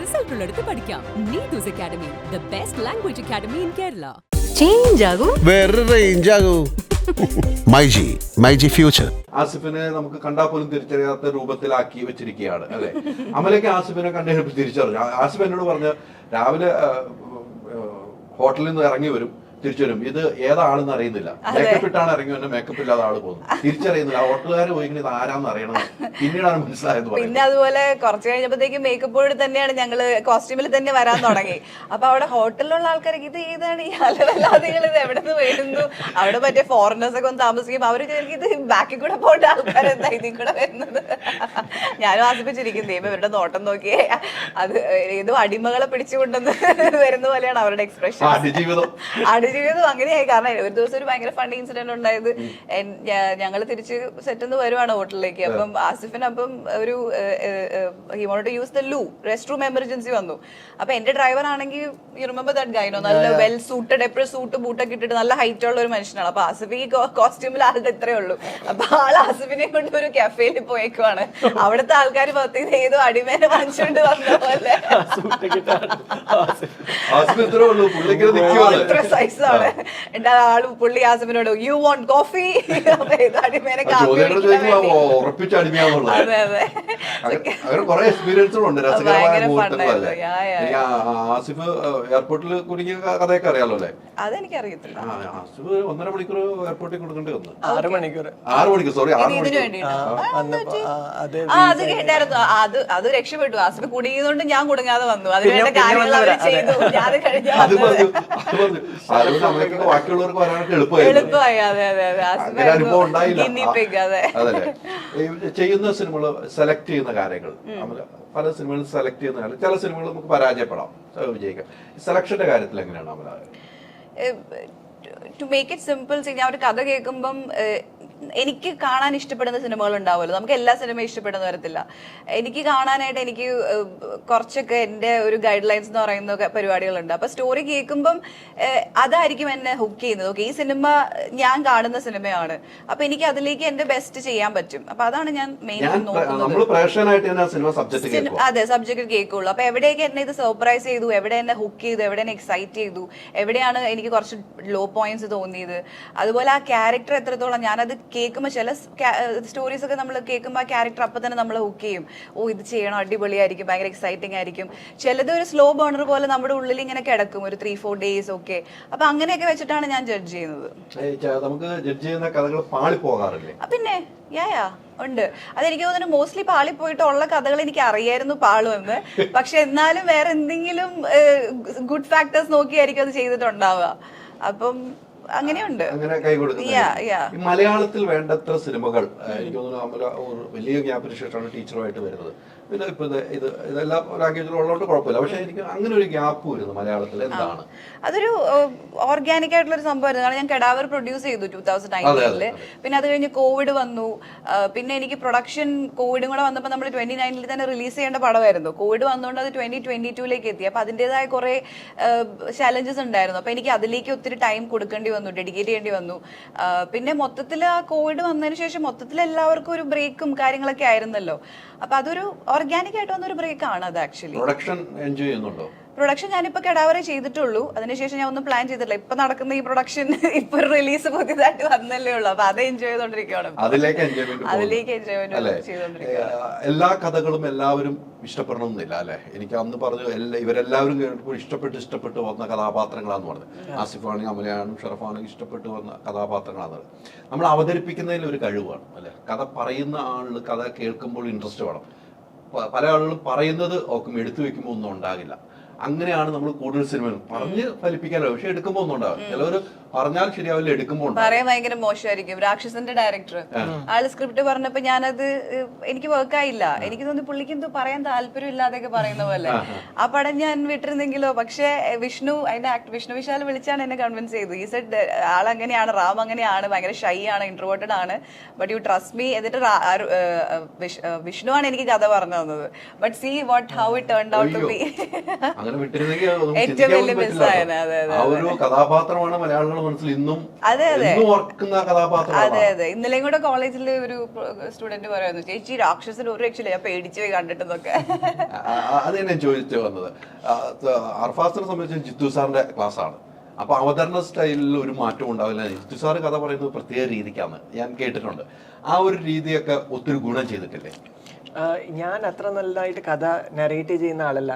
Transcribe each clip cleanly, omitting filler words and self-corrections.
Result ഉള്ളിടത്ത് പഠിക്കാം. നീതൂസ് academy, the best language academy in Kerala. Change ആകും, വേറെ റേഞ്ച് ആകൂ. മൈജി ഫ്യൂച്ചർ. ആസിഫിനെ നമുക്ക് കണ്ടാൽ പോലും തിരിച്ചറിയാത്ത രൂപത്തിലാക്കി വെച്ചിരിക്കുകയാണ് അല്ലെ. അമലയ്ക്ക് ആസിഫിനെ കണ്ടു തിരിച്ചറിഞ്ഞു. ആസിഫ് എന്നോട് പറഞ്ഞ രാവിലെ ഹോട്ടലിൽ നിന്ന് ഇറങ്ങി വരും, തിരിച്ചു വരും, ഇത് ഏതാണെന്ന് അറിയുന്നില്ല, മേക്കപ്പ് ഇട്ടാണ് ഇറങ്ങി വന്നെ, മേക്കപ്പ് ഇല്ലാതെ ആള് പോകുന്നു, തിരിച്ചറിയുന്നില്ല. ഹോട്ടലുകാർ പോയിങ്ങനെ ഇത് ആരാന്ന് അറിയണം, പിന്നീടാണ് മനസ്സിലായത്. പിന്നെ അതുപോലെ കുറച്ച് കഴിഞ്ഞപ്പോഴത്തേക്ക് മേക്കപ്പോട് തന്നെയാണ് ഞങ്ങള് കോസ്റ്റ്യൂമിൽ തന്നെ വരാൻ തുടങ്ങി. അപ്പൊ അവിടെ ഹോട്ടലിലുള്ള ആൾക്കാരൊക്കെ ഇത് ഏതാണ് ഈ അലവലാദികൾ, ഇത് എവിടെ നിന്ന് വരുന്നു, അവിടെ മറ്റേ ഫോറിനേഴ്സ് ഒക്കെ ഒന്ന് താമസിക്കുമ്പോൾ അവര് ഇത് ബാക്കിൽ കൂടെ പോകേണ്ട ആൾക്കാർ എന്താ ഇതിൽ കൂടെ വരുന്നത്. ഞാനും ആസ്വദിച്ചിരിക്കും, ദൈവം ഇവരുടെ നോട്ടം നോക്കിയേ, അത് ഏതോ അടിമകളെ പിടിച്ചുകൊണ്ടെന്ന് വരുന്ന പോലെയാണ് അവരുടെ എക്സ്പ്രഷൻ. ജീവിതം അങ്ങനെയായി. കാരണം ഒരു ദിവസം ഒരു ഭയങ്കര ഫണ്ണി ഇൻസിഡന്റ് ഉണ്ടായത്, ഞങ്ങൾ തിരിച്ച് സെറ്റിന്ന് വരുവാണ് ഹോട്ടലിലേക്ക്. അപ്പം ആസിഫിനപ്പം ഒരു he wanted to use the loo, rest room emergency വന്നു. അപ്പൊ എന്റെ ഡ്രൈവർ ആണെങ്കിൽ യു റിമെമ്പർ ദാറ്റ് ഗൈനോ, നല്ല വെൽ സൂട്ടഡ്, എപ്പോഴും സൂട്ട് ബൂട്ടൊക്കെ ഇട്ടിട്ട് നല്ല ഹൈറ്റ് ഉള്ള ഒരു മനുഷ്യനാണ്. അപ്പൊ ആസിഫ് ഈ കോസ്റ്റ്യൂമിൽ ആളുടെ ഇത്രേ ഉള്ളൂ. അപ്പൊ ആൾ ആസിഫിനെ കൊണ്ട് ഒരു കഫേയിൽ പോയേക്കുവാണ്. അവിടുത്തെ ആൾക്കാർ പത്ത് ഏതോ അടിമേനെ വാങ്ങിച്ചുകൊണ്ട് വന്ന പോലെ ഇത്ര സൈസ് ആണ്. എന്റെ ആള് പുള്ളി ആസിഫിനോട് യു വോണ്ട് കോഫി, അടിമേനെ ആസിഫ് എയർപോർട്ടിൽ കുടുങ്ങിയ കഥയൊക്കെ അറിയാലോ അല്ലെ. അതെനിക്ക് അറിയത്തില്ല. ആസിഫ് 1.5 മണിക്കൂർ എയർപോർട്ടിൽ കൊടുക്കേണ്ടി വന്നു. 6 മണിക്കൂർ സോറി 6 ഇതിനു വേണ്ടിട്ടോ. അത് കേട്ടായിരുന്നു. അത് രക്ഷപ്പെട്ടു. ആസിഫ് കുടുങ്ങിയതുകൊണ്ട് ഞാൻ കുടുങ്ങാതെ വന്നു. അതിനുവേണ്ട കാര്യങ്ങൾ അവർ ചെയ്തു. ഞാൻ ബാക്കിയുള്ളവർക്ക് വരാനൊക്കെ എളുപ്പമായി. അനുഭവം ഉണ്ടായില്ല. ചെയ്യുന്ന സിനിമകൾ സെലക്ട് ചെയ്യുന്ന കാര്യങ്ങൾ, പല സിനിമകളും സെലക്ട് ചെയ്യുന്ന കാര്യം, ചില സിനിമകൾ നമുക്ക് പരാജയപ്പെടാം, വിജയിക്കാം. സെലക്ഷന്റെ കാര്യത്തിൽ എങ്ങനെയാണ് Amala? To make it simple, ഞാൻ ഒരു കഥ കേൾക്കുമ്പം എനിക്ക് കാണാൻ ഇഷ്ടപ്പെടുന്ന സിനിമകൾ ഉണ്ടാവുമല്ലോ. നമുക്ക് എല്ലാ സിനിമയും ഇഷ്ടപ്പെടുന്ന വരത്തില്ല. എനിക്ക് കാണാനായിട്ട് എനിക്ക് കുറച്ചൊക്കെ എൻ്റെ ഒരു ഗൈഡ് ലൈൻസ് എന്ന് പറയുന്ന പരിപാടികളുണ്ട്. അപ്പൊ സ്റ്റോറി കേൾക്കുമ്പം അതായിരിക്കും എന്നെ ഹുക്ക് ചെയ്യുന്നത്. ഓക്കെ, ഈ സിനിമ ഞാൻ കാണുന്ന സിനിമയാണ്, അപ്പൊ എനിക്ക് അതിലേക്ക് എന്റെ ബെസ്റ്റ് ചെയ്യാൻ പറ്റും. അപ്പൊ അതാണ് ഞാൻ മെയിൻ നോക്കുന്നത്. അതെ, സബ്ജക്ട് കേൾക്കുള്ളൂ. അപ്പൊ എവിടെയൊക്കെ എന്നെ ഇത് സർപ്രൈസ് ചെയ്തു, എവിടെ എന്നെ ഹുക്ക് ചെയ്തു, എവിടെ എന്നെ എക്സൈറ്റ് ചെയ്തു, എവിടെയാണ് എനിക്ക് കുറച്ച് ലോ പോയിന്റ്സ് തോന്നിയത്, അതുപോലെ ആ ക്യാരക്ടർ എത്രത്തോളം ഞാനത് കേൾക്കുമ്പോൾ, ചില സ്റ്റോറീസ് ഒക്കെ നമ്മൾ കേൾക്കുമ്പോൾ ആ ക്യാരക്ടർ അപ്പം തന്നെ നമ്മൾ ഹുക്ക് ചെയ്യും. ഓ, ഇത് ചെയ്യണം, അടിപൊളിയായിരിക്കും, ഭയങ്കര എക്സൈറ്റിംഗ് ആയിരിക്കും. ചിലത് ഒരു സ്ലോ ബേണർ പോലെ നമ്മുടെ ഉള്ളിൽ ഇങ്ങനെ കിടക്കും ഒരു 3-4 ഡേയ്സ് ഒക്കെ. അപ്പൊ അങ്ങനെയൊക്കെ വെച്ചിട്ടാണ് ഞാൻ ജഡ്ജ് ചെയ്യുന്നത്. നമുക്ക് ജഡ്ജ് ചെയ്യുന്ന കഥകൾ പാളി പോകാറില്ലേ? പിന്നെ ഉണ്ട്. അതെനിക്ക് തോന്നുന്നു മോസ്റ്റ്ലി പാളി പോയിട്ടുള്ള കഥകൾ എനിക്ക് അറിയായിരുന്നു പാളുമെന്ന്. പക്ഷെ എന്നാലും വേറെ എന്തെങ്കിലും ഗുഡ് ഫാക്ടേഴ്സ് നോക്കിയായിരിക്കും അത് ചെയ്തിട്ടുണ്ടാവുക. അപ്പം അങ്ങനെയുണ്ട്. അങ്ങനെ കൈ കൊടുക്കുന്നത്. മലയാളത്തിൽ വേണ്ടത്ര സിനിമകൾ എനിക്ക് തോന്നുന്നു വലിയ ഗ്യാപ്പിന് ശേഷമാണ് ടീച്ചറുമായിട്ട് വരുന്നത്. പിന്നെ ഇപ്പൊ ഇതെല്ലാം ലാംഗ്വേജിൽ ഉള്ളതുകൊണ്ട് കുഴപ്പമില്ല. പക്ഷെ എനിക്ക് അങ്ങനെ ഒരു ഗ്യാപ്പ് വരുന്നു മലയാളത്തിൽ. എന്താണ്? അതൊരു ഓർഗാനിക് ആയിട്ടുള്ള ഒരു സംഭവമായിരുന്നു. കാരണം ഞാൻ കെടാവർ പ്രൊഡ്യൂസ് ചെയ്തു 2019. പിന്നെ അത് കഴിഞ്ഞ് കോവിഡ് വന്നു. പിന്നെ എനിക്ക് പ്രൊഡക്ഷൻ കോവിഡും കൂടെ വന്നപ്പോൾ നമ്മൾ 2019 തന്നെ റിലീസ് ചെയ്യേണ്ട പടമായിരുന്നു. കോവിഡ് വന്നുകൊണ്ട് അത് 2022 എത്തി. അപ്പൊ അതിൻ്റെതായ കുറെ ചലഞ്ചസ് ഉണ്ടായിരുന്നു. അപ്പൊ എനിക്ക് അതിലേക്ക് ഒത്തിരി ടൈം കൊടുക്കേണ്ടി വന്നു, ഡെഡിക്കേറ്റ് ചെയ്യേണ്ടി വന്നു. പിന്നെ മൊത്തത്തിൽ ആ കോവിഡ് വന്നതിന് ശേഷം മൊത്തത്തിൽ എല്ലാവർക്കും ഒരു ബ്രേക്കും കാര്യങ്ങളൊക്കെ ആയിരുന്നല്ലോ. അപ്പൊ അതൊരു ഓർഗാനിക് ആയിട്ട് വന്നൊരു ബ്രേക്ക് ആണ് അത്. ആക്ച്വലി പ്രൊഡക്ഷൻ എൻജോയ് ചെയ്യുന്നുണ്ടോ? പ്രൊഡക്ഷൻ ഞാനിപ്പോ കെടാവറെ ചെയ്തിട്ടുള്ളൂ. അതിനുശേഷം ഞാൻ ഒന്നും പ്ലാൻ ചെയ്തിട്ടില്ല. ഇപ്പൊ നടക്കുന്ന ഈ പ്രൊഡക്ഷൻ ഇപ്പൊ റിലീസ് പുതിയതായിട്ട് വന്നല്ലേ ഉള്ളൂ. അപ്പൊ അത് എൻജോയ് ചെയ്തോണ്ടിരിക്കുകയാണ്. അതിലേക്ക് എൻജോയ്മെന്റ് ചെയ്തോണ്ടിരിക്കുകയാണ്. എല്ലാ കഥകളും എല്ലാവരും ഇഷ്ടപ്പെടണമെന്നില്ല അല്ലെ. എനിക്ക് അന്ന് പറഞ്ഞു ഇവരെല്ലാവരും കേൾക്കുമ്പോൾ ഇഷ്ടപ്പെട്ട് വന്ന കഥാപാത്രങ്ങളാന്ന് പറഞ്ഞു. ആസിഫാണെങ്കിൽ അമലയാണെങ്കിലും ഷറഫാണെങ്കിലും ഇഷ്ടപ്പെട്ട് വന്ന കഥാപാത്രങ്ങളാണ്. നമ്മൾ അവതരിപ്പിക്കുന്നതിൽ ഒരു കഴിവാണ് അല്ലെ. കഥ പറയുന്ന ആളിന് കഥ കേൾക്കുമ്പോൾ ഇൻട്രസ്റ്റ് വേണം. പല ആളുകളും പറയുന്നത് ഓക്കും എടുത്തു വെക്കുമ്പോൾ ഒന്നും ഉണ്ടാകില്ല. അങ്ങനെയാണ് നമ്മൾ കൂടുതൽ സിനിമ പറഞ്ഞ് ഫലിപ്പിക്കാനോ, പക്ഷെ എടുക്കുമ്പോ ഒന്നും ഉണ്ടാവും. ചിലവര് പറഞ്ഞാൽ ശരിയാവില്ല, എടുക്കുമ്പോൾ പറയാൻ ഭയങ്കര മോശമായിരിക്കും. രാക്ഷസന്റെ ഡയറക്ടർ ആള് സ്ക്രിപ്റ്റ് പറഞ്ഞപ്പോ ഞാനത് എനിക്ക് വർക്കായില്ല. എനിക്ക് തോന്നി പുള്ളിക്ക് എന്തോ പറയാൻ താല്പര്യം ഇല്ലാതെയൊക്കെ പറയുന്ന പോലെ. ആ പടം ഞാൻ വിട്ടിരുന്നെങ്കിലോ. പക്ഷെ വിഷ്ണു വിശാൽ വിളിച്ചാണ് എന്നെ കൺവിൻസ് ചെയ്തു. ഈ സെറ്റ് ആളങ്ങനെയാണ്, റാം അങ്ങനെയാണ്, ഭയങ്കര ഷൈ ആണ്, ഇൻട്രോവേർട്ടഡ് ആണ്, ബട്ട് യു ട്രസ്റ്റ് മീ. എന്നിട്ട് വിഷ്ണു ആണ് എനിക്ക് കഥ പറഞ്ഞു തന്നത്. But see how it turned out to be. അങ്ങനെ വിട്ടിരുന്നെങ്കിൽ ഏറ്റവും വലിയ മിസ്സായനെ. അതെ ആ ഒരു കഥാപാത്രമാണ് മലയാളികളുടെ മനസ്സിൽ ഇന്നും ഓർക്കുന്ന കഥാപാത്രം. അതെ അതെ. ഇന്നലെയും കൂടെ കോളേജിൽ ഒരു സ്റ്റുഡന്റ് പറയുന്നു, ചേച്ചി രാക്ഷസന് ഒരു രക്ഷയില്ല, ഞാൻ പേടിച്ചു പോയി കണ്ടിട്ടെന്നൊക്കെ. അത് ഞാൻ ചോദിച്ചു വന്നത്. അർഫാസിനെ സംബന്ധിച്ച് ജിത്തു സാറിന്റെ ക്ലാസ് ആണ്. അപ്പൊ അവതരണ സ്റ്റൈലിൽ ഒരു മാറ്റം ഉണ്ടാവില്ല. ജിത്തു സാറ് കഥ പറയുന്നത് പ്രത്യേക രീതിക്കാണ് ഞാൻ കേട്ടിട്ടുണ്ട്. ആ ഒരു രീതിയൊക്കെ ഒത്തിരി ഗുണം ചെയ്തിട്ടില്ലേ? ഞാൻ അത്ര നല്ലതായിട്ട് കഥ നറേറ്റ് ചെയ്യുന്ന ആളല്ല.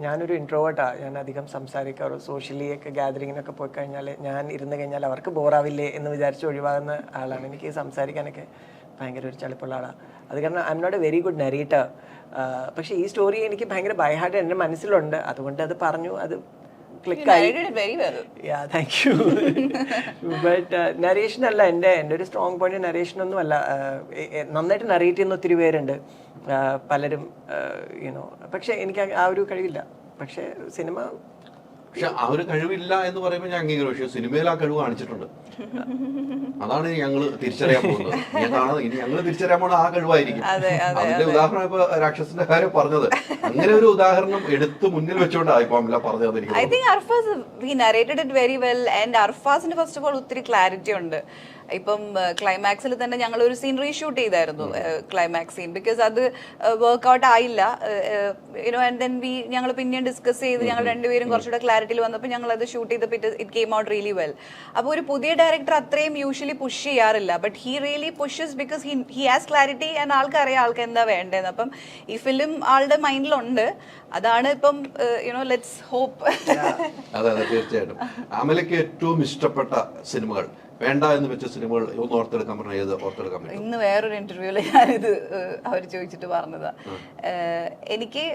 ഞാനൊരു ഇൻട്രോവേർട്ടാണ്. ഞാൻ അധികം സംസാരിക്കാറോ സോഷ്യലി ഒക്കെ ഗാദറിങ്ങിനൊക്കെ പോയി കഴിഞ്ഞാൽ ഞാൻ ഇരുന്ന് കഴിഞ്ഞാൽ അവർക്ക് ബോറാവില്ലേ എന്ന് വിചാരിച്ച് ഒഴിവാകുന്ന ആളാണ്. എനിക്ക് സംസാരിക്കാനൊക്കെ ഭയങ്കര ഒരു ചളിപ്പുള്ള ആളാണ്. അത് കാരണം I'm not a very good narrator. പക്ഷേ ഈ സ്റ്റോറി എനിക്ക് ഭയങ്കര ബൈ ഹാർട്ട് എൻ്റെ മനസ്സിലുണ്ട്. അതുകൊണ്ട് അത് പറഞ്ഞു, അത് ക്ലിക്കായി. Thank you. ബട്ട് നറേഷൻ അല്ല എൻ്റെ ഒരു സ്ട്രോങ് പോയിന്റ്. നറേഷനൊന്നും അല്ല. നന്നായിട്ട് നറേറ്റ് ചെയ്യുന്ന ഒത്തിരി പേരുണ്ട് പലരും, യുനോ. പക്ഷെ എനിക്ക് ആ ഒരു കഴിവില്ല. പക്ഷെ സിനിമ പക്ഷെ ആ ഒരു കഴിവില്ല എന്ന് പറയുമ്പോൾ ഞാൻ അംഗീകരിക്കും. പക്ഷെ സിനിമയിൽ ആ കഴിവ് കാണിച്ചിട്ടുണ്ട്. അതാണ് ഞങ്ങൾ തിരിച്ചറിയാൻ പോകുന്നത്. ഇനി ഞങ്ങൾ തിരിച്ചറിയാൻ പോകുന്ന ആ കഴിവായിരിക്കും. അതിന്റെ ഉദാഹരണം ഇപ്പൊ രാക്ഷസിന്റെ കാര്യം പറഞ്ഞത്, അങ്ങനെ ഒരു ഉദാഹരണം എടുത്ത് മുന്നിൽ വെച്ചുകൊണ്ടാണ് ഇപ്പൊ അമല പറഞ്ഞത്. I think Arfaz he narrated it very well. And അർഫാസിന് ഫസ്റ്റ് ഓഫ് ഓൾ ഒത്തിരി ക്ലാരിറ്റി ഉണ്ട്. ഇപ്പം ക്ലൈമാക്സിൽ തന്നെ ഞങ്ങൾ ഒരു സീൻ റീഷൂട്ട് ചെയ്തായിരുന്നു, ക്ലൈമാക്സ് സീൻ. ബിക്കോസ് അത് വർക്ക്ഔട്ട് ആയില്ല, യുനോ. ആൻഡ് ദെൻ ഞങ്ങൾ പിന്നെയും ഡിസ്കസ് ചെയ്ത് ഞങ്ങൾ രണ്ടുപേരും കുറച്ചുകൂടെ ക്ലാരിറ്റിയിൽ വന്നപ്പോൾ ഞങ്ങൾ അത് ഷൂട്ട് ചെയ്തപ്പോൾ it came out really well. അപ്പോൾ ഒരു പുതിയ ഡയറക്ടർ അത്രയും യൂഷ്വലി പുഷ് ചെയ്യാറില്ല. But he really pushes because he has clarity and ആൾക്കറിയാം ആൾക്ക് എന്താ വേണ്ടതെന്ന്. അപ്പം ഈ ഫിലിം ആളുടെ മൈൻഡിലുണ്ട്. അതാണ് ഇപ്പം യുനോ ലെറ്റ്സ് ഹോപ്പ്. അതെ അതെ, തീർച്ചയായിട്ടും. അമലയ്ക്ക് ഏറ്റവും ഇഷ്ടപ്പെട്ട സിനിമകൾ, വേണ്ട എന്ന് വെച്ച സിനിമകൾ ഒന്ന് ഓർത്തെടുക്കാൻ പറഞ്ഞാൽ ഏത് ഓർത്തെടുക്കാൻ പറ്റും? ഇന്ന് വേറൊരു ഇന്റർവ്യൂല് ഞാനിത് അവർ ചോദിച്ചിട്ട് പറഞ്ഞതാ. എനിക്ക്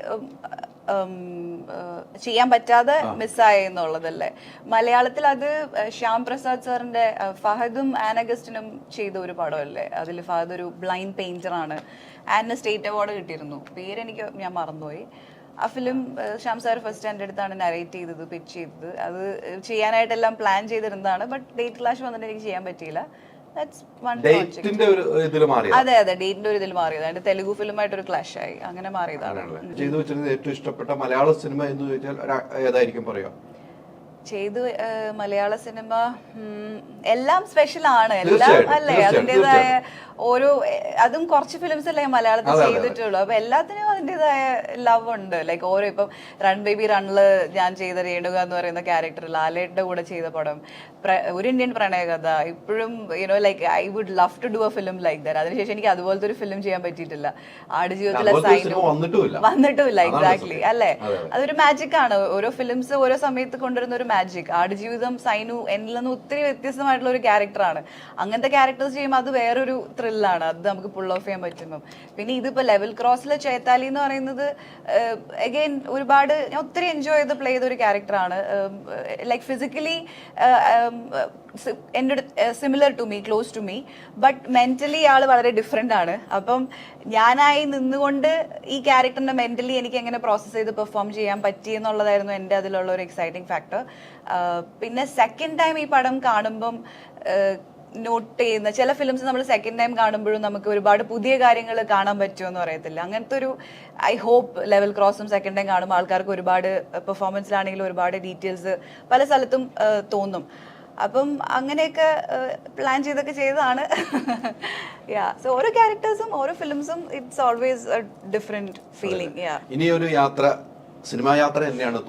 ചെയ്യാൻ പറ്റാതെ മിസ്സായി എന്നുള്ളതല്ലേ. മലയാളത്തിൽ അത് ശ്യാം പ്രസാദ് സാറിന്റെ ഫഹദും ആനഗസ്റ്റിനും ചെയ്ത ഒരു പടമല്ലേ. അതിൽ ഫഹദ് ഒരു ബ്ലൈൻഡ് പെയിന്ററാണ്. ആനിന് സ്റ്റേറ്റ് അവാർഡ് കിട്ടിയിരുന്നു. പേരെനിക്ക് ഞാൻ മറന്നുപോയി. ആ ഫിലിം ശ്യാം സാർ ഫസ്റ്റ് എൻ്റെ അടുത്താണ് നരേറ്റ് ചെയ്തത്, പിച്ച് ചെയ്തത്. അത് ചെയ്യാനായിട്ടെല്ലാം പ്ലാൻ ചെയ്തിരുന്നതാണ്. ബട്ട് ഡേറ്റ് ക്ലാഷ് വന്നിട്ട് എനിക്ക് ചെയ്യാൻ പറ്റിയില്ല. അതെ അതെ, ഡേറ്റിന്റെ ഒരു ഇതിൽ മാറിയത്. അതിന്റെ തെലുഗു ഫിലിമായിട്ട് ഒരു ക്ലാഷ് ആയി, അങ്ങനെ മാറിയതാണ്. ചെയ്തു വെച്ചിരുന്നത് ഏറ്റവും ഇഷ്ടപ്പെട്ട മലയാള സിനിമ എന്ന് ചോദിച്ചാൽ ഏതായിരിക്കും പറയാ? ചെയ്തു മലയാള സിനിമ എല്ലാം സ്പെഷ്യൽ ആണ്, എല്ലാം അല്ലേ. അതിൻ്റെതായ ഓരോ, അതും കുറച്ച് ഫിലിംസ് അല്ലേ മലയാളത്തിൽ ചെയ്തിട്ടുള്ളൂ. അപ്പൊ എല്ലാത്തിനും അതിൻ്റെതായ ലവ് ഉണ്ട്. ലൈക്ക് ഓരോ, ഇപ്പം റൺ ബേബി റണ്ണില് ഞാൻ ചെയ്ത രേണുക എന്ന് പറയുന്ന ക്യാരക്ടർ, ലാലേട്ടന്റെ കൂടെ ചെയ്ത പടം, ഒരു ഇന്ത്യൻ പ്രണയകഥ. ഇപ്പോഴും you know like I would love to do a film like that. അതിനുശേഷം എനിക്ക് അതുപോലത്തെ ഒരു ഫിലിം ചെയ്യാൻ പറ്റിയിട്ടില്ല. ആടുജീവിതത്തിലെ സൈനു വന്നിട്ടുമില്ല. എക്സാക്ട്ലി അല്ലേ. അതൊരു മാജിക് ആണ്. ഓരോ ഫിലിംസ് ഓരോ സമയത്ത് കൊണ്ടുവരുന്ന ഒരു മാജിക്. ആടുജീവിതം, സൈനു എന്നിൽ നിന്ന് ഒത്തിരി വ്യത്യസ്തമായിട്ടുള്ള ഒരു ക്യാരക്ടറാണ്. അങ്ങനത്തെ ക്യാരക്ടേഴ്സ് ചെയ്യുമ്പോൾ അത് വേറൊരു ത്രില്ലാണ്. അത് നമുക്ക് പുൾ ഓഫ് ചെയ്യാൻ പറ്റുമ്പോൾ. പിന്നെ ഇതിപ്പോ ലെവൽ ക്രോസിലെ ചേത്താലി എന്ന് പറയുന്നത് അഗെയിൻ ഒരുപാട് ഞാൻ ഒത്തിരി എൻജോയ് ചെയ്ത് പ്ലേ ചെയ്ത ഒരു ക്യാരക്ടറാണ്. ലൈക്ക് ഫിസിക്കലി എൻ്റെ similar to me, close to me, but mentally ആള് വളരെ ഡിഫറെന്റ് ആണ്. അപ്പം ഞാനായി നിന്നുകൊണ്ട് ഈ ക്യാരക്ടറിനെ മെന്റലി എനിക്ക് എങ്ങനെ പ്രോസസ് ചെയ്ത് പെർഫോം ചെയ്യാൻ പറ്റി എന്നുള്ളതായിരുന്നു എൻ്റെ അതിലുള്ള ഒരു എക്സൈറ്റിംഗ് ഫാക്ടർ. പിന്നെ സെക്കൻഡ് ടൈം ഈ പടം കാണുമ്പം നോട്ട് ചെയ്യുന്ന ചില ഫിലിംസ് നമ്മൾ സെക്കൻഡ് ടൈം കാണുമ്പോഴും നമുക്ക് ഒരുപാട് പുതിയ കാര്യങ്ങൾ കാണാൻ പറ്റുമെന്ന് പറയത്തില്ല. അങ്ങനത്തെ ഒരു ഐ ഹോപ്പ് ലെവൽ ക്രോസും സെക്കൻഡ് ടൈം കാണുമ്പോൾ ആൾക്കാർക്ക് ഒരുപാട് പെർഫോമൻസിലാണെങ്കിലും ഒരുപാട് ഡീറ്റെയിൽസ് പല സ്ഥലത്തും തോന്നും. അപ്പം അങ്ങനെയൊക്കെ പ്ലാൻ ചെയ്തൊക്കെ ചെയ്തതാണ്. സോ ഓരോ ക്യാരക്ടേഴ്സും ഓരോ ഫിലിംസും it's always a different feeling. ഇനിയൊരു യാത്ര, സിനിമാ യാത്ര തന്നെയാണ്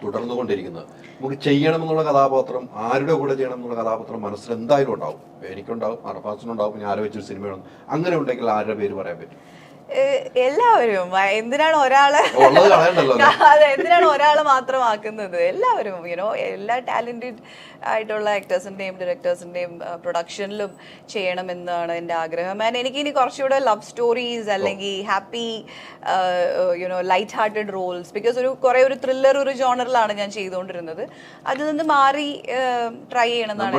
തുടർന്നുകൊണ്ടിരിക്കുന്നത്. നമുക്ക് ചെയ്യണമെന്നുള്ള കഥാപാത്രം, ആരുടെ കൂടെ ചെയ്യണം എന്നുള്ള കഥാപാത്രം മനസ്സിൽ എന്തായാലും ഉണ്ടാവും. എനിക്കുണ്ടാവും, അർഫാസിനുണ്ടാവും. ഞാൻ ആലോചിച്ചൊരു സിനിമയാണ്. അങ്ങനെ ഉണ്ടെങ്കിൽ ആരുടെ പേര് പറയാൻ പറ്റും? എല്ലാവരും. എന്തിനാണ് ഒരാളെ എന്തിനാണ് ഒരാളെ മാത്രമാക്കുന്നത്? എല്ലാവരും യുനോ, എല്ലാ ടാലന്റഡ് ആയിട്ടുള്ള ആക്ടേഴ്സിന്റെയും ഡയറക്ടേഴ്സിന്റെയും പ്രൊഡക്ഷനിലും ചെയ്യണമെന്നാണ് എൻ്റെ ആഗ്രഹം. ആൻഡ് എനിക്ക് ഇനി കുറച്ചുകൂടെ ലവ് സ്റ്റോറീസ് അല്ലെങ്കിൽ happy you know light hearted roles. Because ഒരു ത്രില്ലർ ഒരു ജോണറിലാണ് ഞാൻ ചെയ്തുകൊണ്ടിരുന്നത്. അതിൽ നിന്ന് മാറി ട്രൈ ചെയ്യണമെന്നാണ്.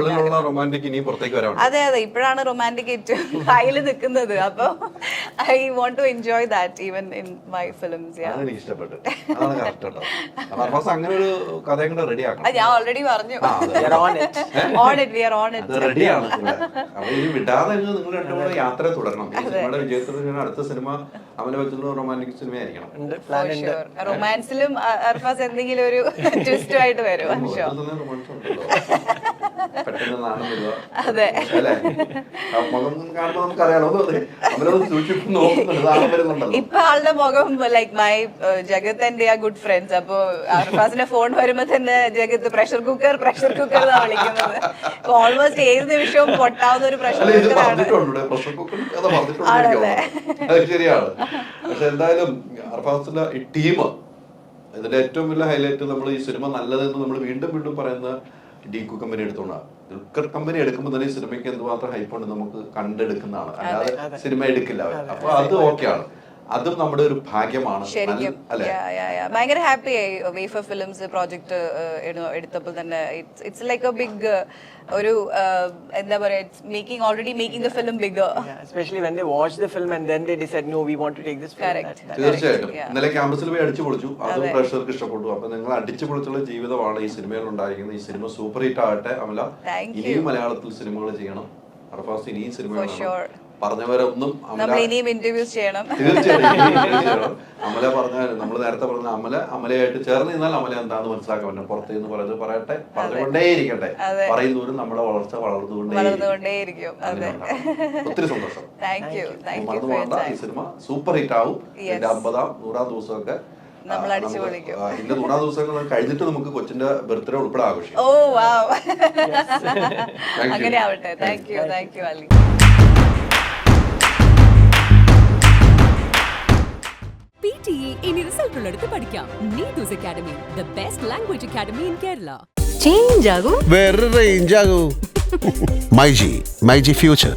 അതെ അതെ, ഇപ്പോഴാണ് റൊമാൻറ്റിക് ഏറ്റവും ഹൈയിൽ നിൽക്കുന്നത്. അപ്പോൾ I want to enjoy that even in my films. അതാണ് എനിക്ക് ഇഷ്ടപ്പെട്ടു. അതാണ് കറക്റ്റ് കേട്ടോ. അർഫാസ് അങ്ങനെ ഒരു കഥയും കൂടെ റെഡി ആക്കണം. ഞാൻ ഓൾറെഡി പറഞ്ഞു. റെഡിയാണ്. അപ്പൊ ഇനി വിടാതെ നിങ്ങൾ രണ്ടും കൂടെ യാത്ര തുടരണം. ഈ സിനിമയുടെ വിജയത്തിന് അടുത്ത സിനിമ അമല വെച്ചുള്ള റൊമാൻറ്റിക് സിനിമ ആയിരിക്കണം. റൊമാൻസിലും അർഫാസ് എന്തെങ്കിലും ഒരു ട്വിസ്റ്റുമായിട്ട് വരും. പെട്ടെന്ന് നാണം വരിക. അതെ, അല്ലേ? മുഖം കാണുമ്പോൾ നമുക്കറിയാലോ. അമലൊന്ന് സൂക്ഷിച്ചു നോക്കുന്നുണ്ട്, നാണം വരുന്നുണ്ടല്ലോ. ഇപ്പൊ ആളുടെ മുഖം ലൈക്ക് മൈ ജഗത് ആൻഡ് ആ ഗുഡ് ഫ്രണ്ട്സ്. അപ്പൊ അർഫാസിന്റെ ഫോൺ വരുമ്പോ തന്നെ ജഗത്ത് പ്രഷർ കുക്കർ എന്നാ വിളിക്കുന്നത്. ഓൾമോസ്റ്റ് ഏത് നിമിഷവും പൊട്ടാവുന്ന ഒരു പ്രഷർ കുക്കറാണ്. ശരിയാണ്. പക്ഷെ എന്തായാലും അർഫാസിന്റെ ഈ ടീം, ഇതിന്റെ ഏറ്റവും വലിയ ഹൈലൈറ്റ് നമ്മൾ ഈ സിനിമ നല്ലതെന്ന് നമ്മൾ വീണ്ടും വീണ്ടും പറയുന്ന ഡീകു കമ്പനി എടുത്തോണ്ടാണ്. ദുൽഖർ കമ്പനി എടുക്കുമ്പോൾ തന്നെ ഈ സിനിമയ്ക്ക് എന്തുമാത്രം ഹൈപ്പുണ്ട് നമുക്ക് കണ്ടെടുക്കുന്നതാണ്, അല്ലാതെ സിനിമ എടുക്കില്ല അവർ. അപ്പൊ അത് ഓക്കെയാണ്, അതും നമ്മുടെ ഒരു ഭാഗ്യമാണ്. ഭയങ്കര ഹാപ്പി ആയി വേഫ ഫിലിംസ് പ്രോജക്ട് എടുത്തപ്പോൾ തന്നെ. ഇറ്റ്സ് ലൈക്ക് എ ബിഗ് ഒരു എന്താ പറയാ, making already making the film bigger. Especially when they watched the film and then they decided no, we want to take this film. തീർച്ചയായിട്ടും. ഇന്നലെ ക്യാമ്പസിൽ പോയി അടിച്ചു പൊളിച്ചു, അതും പ്രേക്ഷകർക്ക് ഇഷ്ടപ്പെട്ടു. അപ്പൊ നിങ്ങൾ അടിച്ചു പൊളിച്ചുള്ള ജീവിതമാണ് ഈ സിനിമയിൽ ഉണ്ടായിരിക്കുന്നത്. ഈ സിനിമ സൂപ്പർ ഹിറ്റ് ആകട്ടെ അമല. ഇനിയും മലയാളത്തിൽ സിനിമകൾ ചെയ്യണം അർഫാസ്, ഇനിയും സിനിമകൾ പറഞ്ഞവരൊന്നും ഇനിയും ഇന്റർവ്യൂസ് ചെയ്യണം. തീർച്ചയായും. അമല പറഞ്ഞ, നമ്മൾ നേരത്തെ പറഞ്ഞ അമലയായിട്ട് ചേർന്ന് നിന്നാൽ അമല എന്താന്ന് മനസ്സിലാക്കാൻ പറ്റും. പുറത്തുനിന്ന് പറയുന്നത് പറയട്ടെ, പറഞ്ഞുകൊണ്ടേയിരിക്കട്ടെ. പറയുന്നവരും നമ്മുടെ വളർച്ച വളർന്നുകൊണ്ടേയിരിക്കും. ഒത്തിരി സന്തോഷം. മറന്നു പോകണ്ട, ഈ സിനിമ സൂപ്പർ ഹിറ്റ് ആവും. 50-ാം 100-ാം ദിവസമൊക്കെ ഇതിന്റെ 100-ാം ദിവസങ്ങൾ കഴിഞ്ഞിട്ട് നമുക്ക് കൊച്ചിന്റെ ബർത്ത്ഡേ ഉൾപ്പെടെ ആഘോഷിക്കാം. ഓ വാവ്, അങ്ങനെ ആവട്ടെ. Thank you Ali. PTE ഇനി റിസൾട്ട് ഉള്ളടുത്ത് പഠിക്കാം. നീതൂസ് academy, the best language academy in Kerala. Change ആകൂ, വേറെ റേഞ്ച് ആകൂ. മൈജി ഫ്യൂച്ചർ.